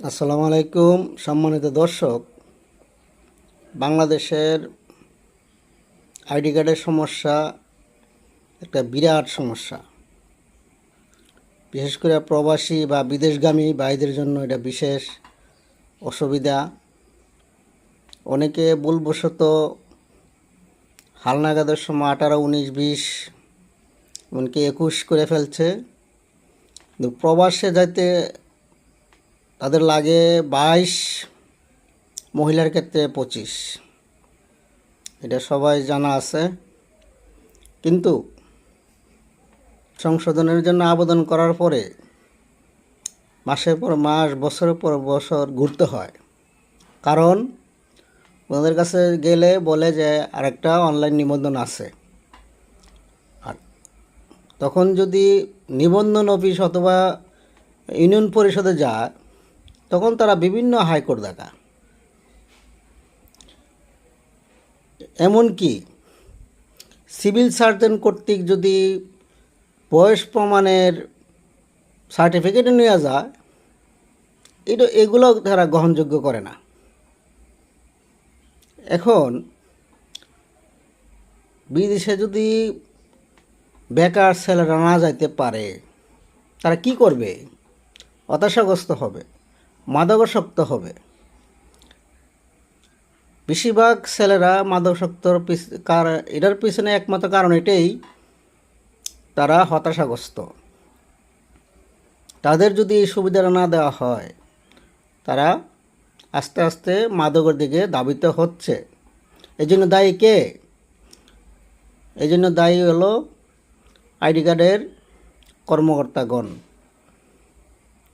আসসালামু আলাইকুম সম্মানিত দর্শক। বাংলাদেশের আইডি কার্ডের সমস্যা একটা বিরাট সমস্যা। বিশেষ করে প্রবাসী বা বিদেশগামী ভাইদের জন্য এটা বিশেষ অসুবিধা। অনেকে ভুলবশত হালনাগাদের সময় 18, 19, 20 এমনকি 21 করে ফেলছে, কিন্তু প্রবাসে যাইতে তাদের লাগে 22, মহিলার ক্ষেত্রে 25। এটা সবাই জানা আছে, কিন্তু সংশোধনের জন্য আবেদন করার পরে মাসের পর মাস, বছরের পর বছর ঘুরতে হয়। কারণ ওদের কাছে গেলে বলে যে আরেকটা অনলাইন নিবন্ধন আছে। আর তখন যদি নিবন্ধন অফিস অথবা ইউনিয়ন পরিষদে যায়, তখন তারা বিভিন্ন হাইকোর্ট দেখায়। এমনকি সিভিল সার্জন কর্তৃক যদি বয়স প্রমাণের সার্টিফিকেটও নেওয়া যায়, এগুলো তারা গ্রহণযোগ্য করে না। এখন বিদেশে যদি বেকার ছেলেরা না যাইতে পারে, তারা কি করবে? হতাশাগ্রস্ত হবে, মাদকাসক্ত হবে। বেশিরভাগ ছেলেরা মাদকাসক্তর এটার পিছনে একমাত্র কারণ এটাই, তারা হতাশাগ্রস্ত। তাদের যদি এই সুবিধাটা না দেওয়া হয়, তারা আস্তে আস্তে মাদকের দিকে ধাবিত হচ্ছে। এই জন্য দায়ী কে? এই জন্য দায়ী হলো আইডি কার্ডের কর্মকর্তাগণ,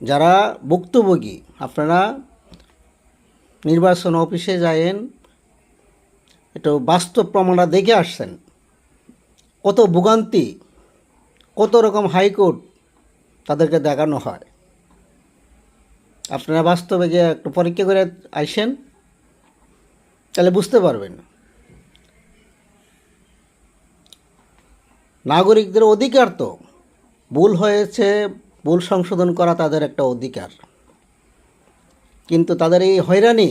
যারা ভুক্তভোগী। আপনারা নির্বাচন অফিসে যায়েন, একটু বাস্তব প্রমাণটা দেখে আসছেন। কত ভোগান্তি, কত রকম হাইকোর্ট তাদেরকে দেখানো হয়। আপনারা বাস্তবে গিয়ে একটু পরীক্ষা করে আইসেন, তাহলে বুঝতে পারবেন। নাগরিকদের অধিকার তো, ভুল হয়েছে, ভুল সংশোধন করা তাদের একটা অধিকার। কিন্তু তাদের এই হয়রানি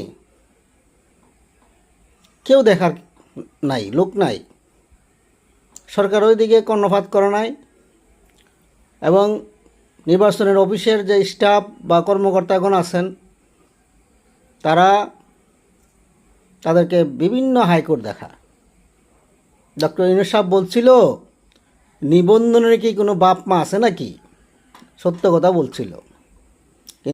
কেউ দেখার নাই, লোক নাই। সরকার ওইদিকে কর্ণপাত করে নাই, এবং নির্বাচনের অফিসের যে স্টাফ বা কর্মকর্তাগণ আছেন, তারা তাদেরকে বিভিন্ন হাইকোর্ট দেখা। ডক্টর ইউনূস সাহেব বলছিল, নিবন্ধনের কি কোনো বাপ মা আছে নাকি? সত্য কথা বলছিল।